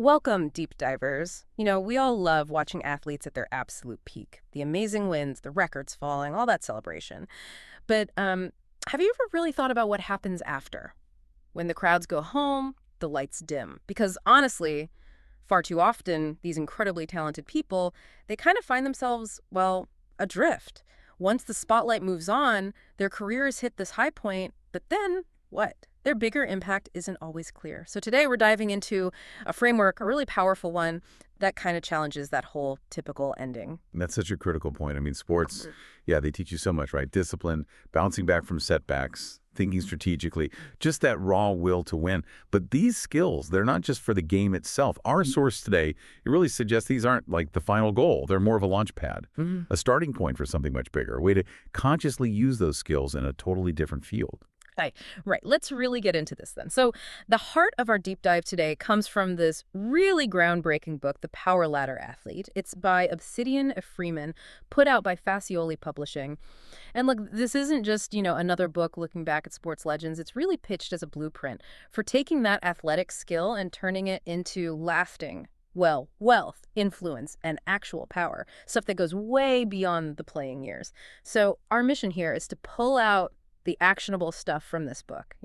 Welcome, deep divers. We all love watching athletes at their absolute peak. The amazing wins, the records falling, all that celebration. But have you ever really thought about what happens after? When the crowds go home, the lights dim. Because honestly, far too often, these incredibly talented people, they kind of find themselves, well, adrift. Once the spotlight moves on, their careers hit this high point, but then what? Their bigger impact isn't always clear. So today we're diving into a framework, a really powerful one, that kind of challenges that whole typical ending. And that's such a critical point. I mean, sports, yeah, they teach you so much, right? Discipline, bouncing back from setbacks, thinking strategically, just that raw will to win. But these skills, they're not just for the game itself. Our source today, it really suggests these aren't like the final goal. They're more of a launch pad, a starting point for something much bigger, a way to consciously use those skills in a totally different field. Right. Let's really get into this then. So the heart of our deep dive today comes from this really groundbreaking book, The Power Ladder Athlete. It's by Obsidian Freeman, put out by Facioli Publishing. And look, this isn't just, another book looking back at sports legends. It's really pitched as a blueprint for taking that athletic skill and turning it into lasting, wealth, influence, and actual power, stuff that goes way beyond the playing years. So our mission here is to pull out the actionable stuff from this book,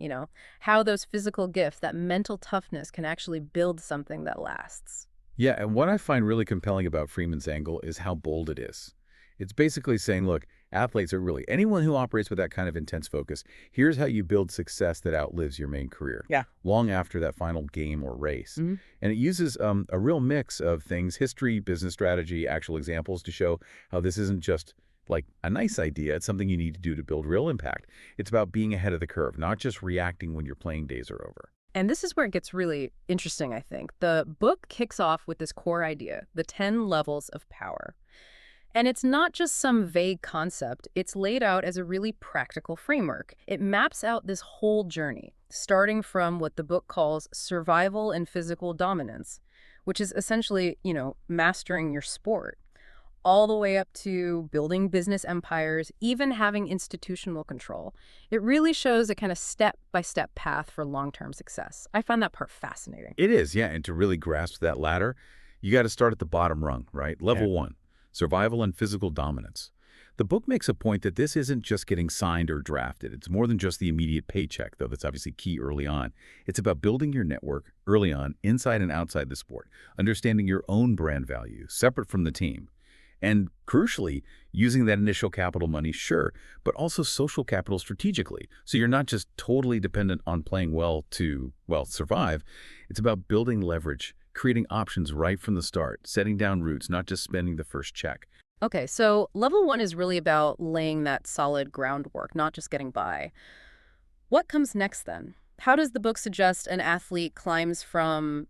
how those physical gifts, that mental toughness can actually build something that lasts. Yeah, and what I find really compelling about Freeman's angle is how bold it is. It's basically saying, look, athletes are really anyone who operates with that kind of intense focus. Here's how you build success that outlives your main career, Yeah. long after that final game or race. Mhm. And it uses a real mix of things, history, business strategy, actual examples to show how this isn't just like a nice idea. It's something you need to do to build real impact. It's about being ahead of the curve, not just reacting when your playing days are over. And this is where it gets really interesting, I think. The book kicks off with this core idea, the 10 levels of power. And it's not just some vague concept. It's laid out as a really practical framework. It maps out this whole journey, starting from what the book calls survival and physical dominance, which is essentially, mastering your sport, all the way up to building business empires, even having institutional control. It really shows a kind of step-by-step path for long-term success. I find that part fascinating. It is, yeah. And to really grasp that ladder, you got to start at the bottom rung, right? Level one, survival and physical dominance. The book makes a point that this isn't just getting signed or drafted. It's more than just the immediate paycheck, though that's obviously key early on. It's about building your network early on, inside and outside the sport, understanding your own brand value, separate from the team. And crucially, using that initial capital money, sure, but also social capital strategically. So you're not just totally dependent on playing well to, survive. It's about building leverage, creating options right from the start, setting down roots, not just spending the first check. Okay, so level one is really about laying that solid groundwork, not just getting by. What comes next then? How does the book suggest an athlete climbs from,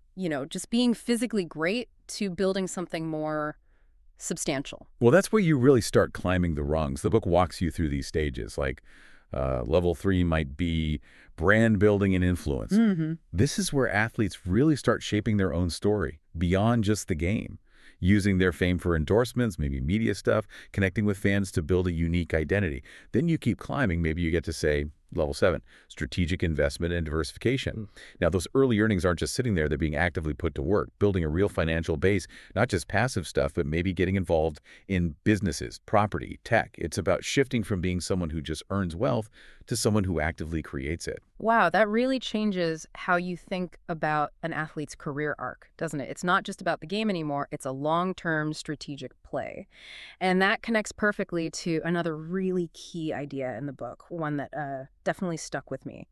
just being physically great to building something more substantial? Well, that's where you really start climbing the rungs. The book walks you through these stages, like level 3 might be brand building and influence. This is where athletes really start shaping their own story beyond just the game, using their fame for endorsements, maybe media stuff, connecting with fans to build a unique identity. Then you keep climbing. Maybe you get to, say, level 7, strategic investment and diversification. Now, those early earnings aren't just sitting there. They're being actively put to work, building a real financial base, not just passive stuff, but maybe getting involved in businesses, property, tech. It's about shifting from being someone who just earns wealth to someone who actively creates it. Wow, that really changes how you think about an athlete's career arc, doesn't it? It's not just about the game anymore. It's a long-term strategic play. And that connects perfectly to another really key idea in the book, one that definitely stuck with me.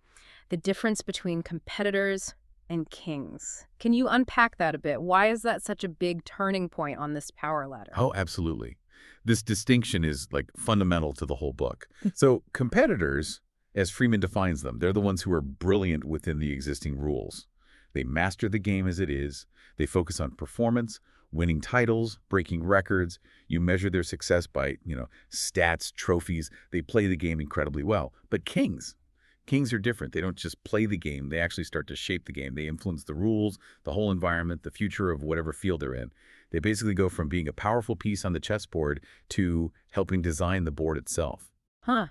The difference between competitors and kings. Can you unpack that a bit? Why is that such a big turning point on this power ladder? Oh, absolutely. This distinction is like fundamental to the whole book. So competitors, as Freeman defines them, they're the ones who are brilliant within the existing rules. They master the game as it is. They focus on performance, winning titles, breaking records. You measure their success by, stats, trophies. They play the game incredibly well. But kings are different. They don't just play the game. They actually start to shape the game. They influence the rules, the whole environment, the future of whatever field they're in. They basically go from being a powerful piece on the chessboard to helping design the board itself. Huh.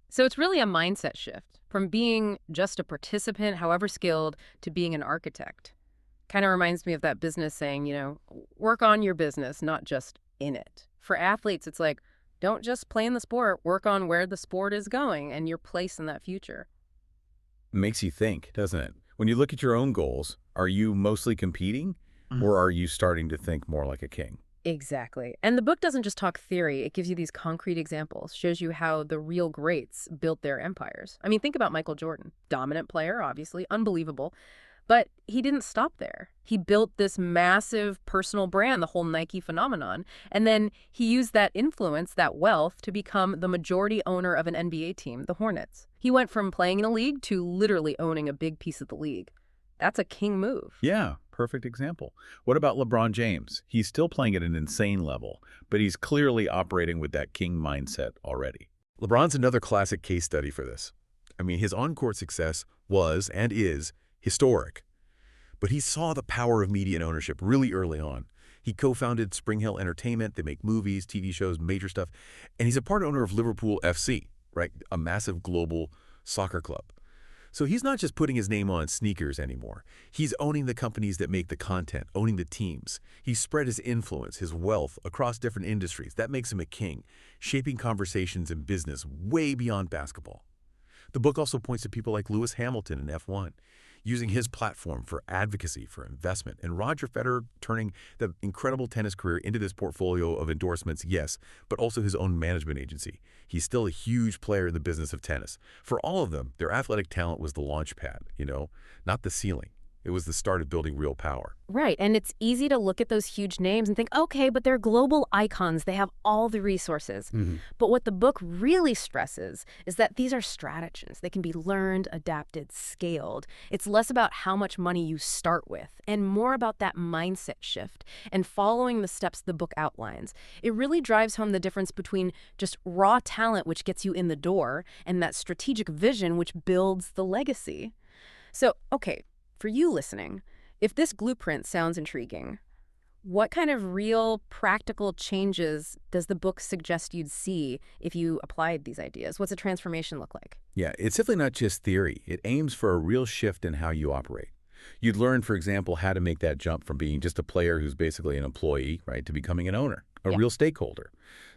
So it's really a mindset shift from being just a participant, however skilled, to being an architect. Kind of reminds me of that business saying, work on your business, not just in it. For athletes, it's like, don't just play in the sport, work on where the sport is going and your place in that future. Makes you think, doesn't it? When you look at your own goals, are you mostly competing or are you starting to think more like a king? Exactly. And the book doesn't just talk theory, it gives you these concrete examples, shows you how the real greats built their empires. I mean, think about Michael Jordan. Dominant player, obviously, unbelievable. But he didn't stop there. He built this massive personal brand, the whole Nike phenomenon. And then he used that influence, that wealth, to become the majority owner of an NBA team, the Hornets. He went from playing in a league to literally owning a big piece of the league. That's a king move. Yeah, perfect example. What about LeBron James? He's still playing at an insane level, but he's clearly operating with that king mindset already. LeBron's another classic case study for this. I mean, his on-court success was and is historic. But he saw the power of media and ownership really early on. He co-founded Spring Hill Entertainment. They make movies, TV shows, major stuff. And he's a part owner of Liverpool FC, right? A massive global soccer club. So he's not just putting his name on sneakers anymore. He's owning the companies that make the content, owning the teams. He's spread his influence, his wealth across different industries. That makes him a king, shaping conversations in business way beyond basketball. The book also points to people like Lewis Hamilton in F1, using his platform for advocacy, for investment, and Roger Federer turning the incredible tennis career into this portfolio of endorsements, yes, but also his own management agency. He's still a huge player in the business of tennis. For all of them, their athletic talent was the launch pad, not the ceiling. It was the start of building real power. Right, and it's easy to look at those huge names and think, okay, but they're global icons. They have all the resources. But what the book really stresses is that these are strategies. They can be learned, adapted, scaled. It's less about how much money you start with and more about that mindset shift and following the steps the book outlines. It really drives home the difference between just raw talent, which gets you in the door, and that strategic vision, which builds the legacy. So, okay, for you listening, if this blueprint sounds intriguing, what kind of real practical changes does the book suggest you'd see if you applied these ideas? What's a transformation look like? Yeah, it's definitely not just theory. It aims for a real shift in how you operate. You'd learn, for example, how to make that jump from being just a player who's basically an employee, right, to becoming an owner, a real stakeholder.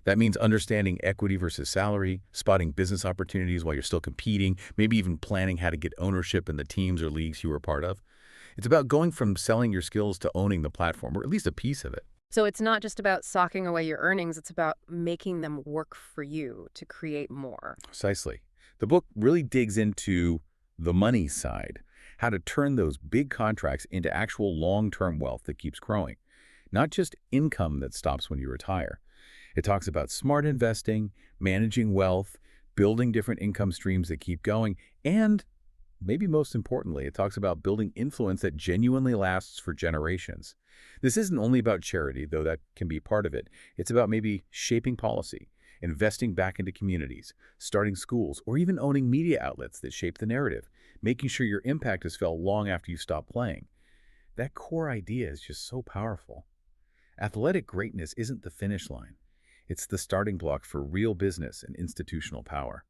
That means understanding equity versus salary, spotting business opportunities while you're still competing, maybe even planning how to get ownership in the teams or leagues you were part of. It's about going from selling your skills to owning the platform, or at least a piece of it. So it's not just about socking away your earnings, it's about making them work for you to create more. Precisely. The book really digs into the money side, how to turn those big contracts into actual long-term wealth that keeps growing, not just income that stops when you retire. It talks about smart investing, managing wealth, building different income streams that keep going, and maybe most importantly, it talks about building influence that genuinely lasts for generations. This isn't only about charity, though that can be part of it. It's about maybe shaping policy, investing back into communities, starting schools, or even owning media outlets that shape the narrative, making sure your impact is felt long after you stop playing. That core idea is just so powerful. Athletic greatness isn't the finish line. It's the starting block for real business and institutional power.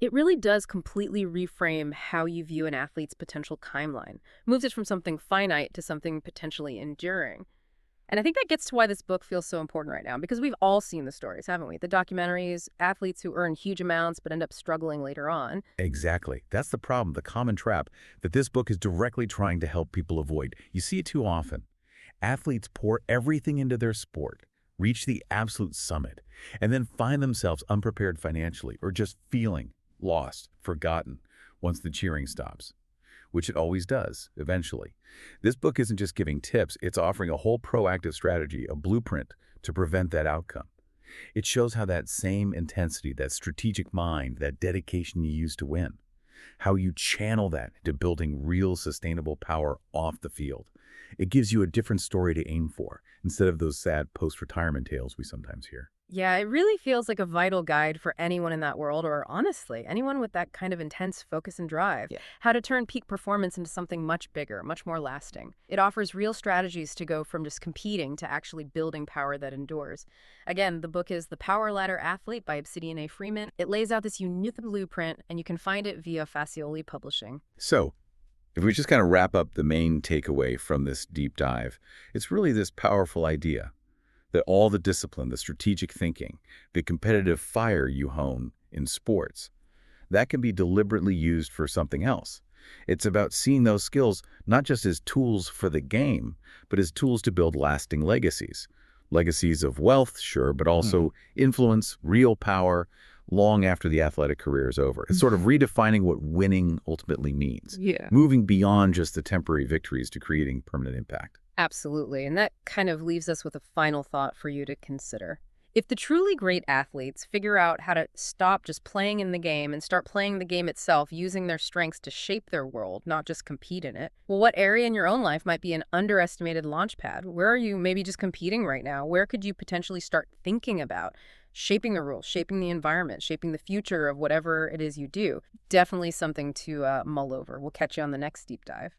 It really does completely reframe how you view an athlete's potential timeline, moves it from something finite to something potentially enduring. And I think that gets to why this book feels so important right now, because we've all seen the stories, haven't we? The documentaries, athletes who earn huge amounts but end up struggling later on. Exactly. That's the problem, the common trap that this book is directly trying to help people avoid. You see it too often. Athletes pour everything into their sport, reach the absolute summit, and then find themselves unprepared financially or just feeling lost, forgotten once the cheering stops, which it always does eventually. This book isn't just giving tips, it's offering a whole proactive strategy, a blueprint to prevent that outcome. It shows how that same intensity, that strategic mind, that dedication you use to win, how you channel that into building real sustainable power off the field. It gives you a different story to aim for instead of those sad post-retirement tales we sometimes hear. Yeah, it really feels like a vital guide for anyone in that world, or honestly, anyone with that kind of intense focus and drive. Yeah. How to turn peak performance into something much bigger, much more lasting. It offers real strategies to go from just competing to actually building power that endures. Again, the book is The Power Ladder Athlete by Obsidian A. Freeman. It lays out this unique blueprint, and you can find it via Facioli Publishing. So, If we just kind of wrap up the main takeaway from this deep dive, it's really this powerful idea that all the discipline, the strategic thinking, the competitive fire you hone in sports, that can be deliberately used for something else. It's about seeing those skills not just as tools for the game, but as tools to build lasting legacies. Legacies of wealth, sure, but also influence, real power, long after the athletic career is over. It's sort of redefining what winning ultimately means. Yeah. Moving beyond just the temporary victories to creating permanent impact. Absolutely. And that kind of leaves us with a final thought for you to consider. If the truly great athletes figure out how to stop just playing in the game and start playing the game itself, using their strengths to shape their world, not just compete in it, well, what area in your own life might be an underestimated launch pad? Where are you maybe just competing right now? Where could you potentially start thinking about shaping the rules, shaping the environment, shaping the future of whatever it is you do? Definitely something to mull over. We'll catch you on the next deep dive.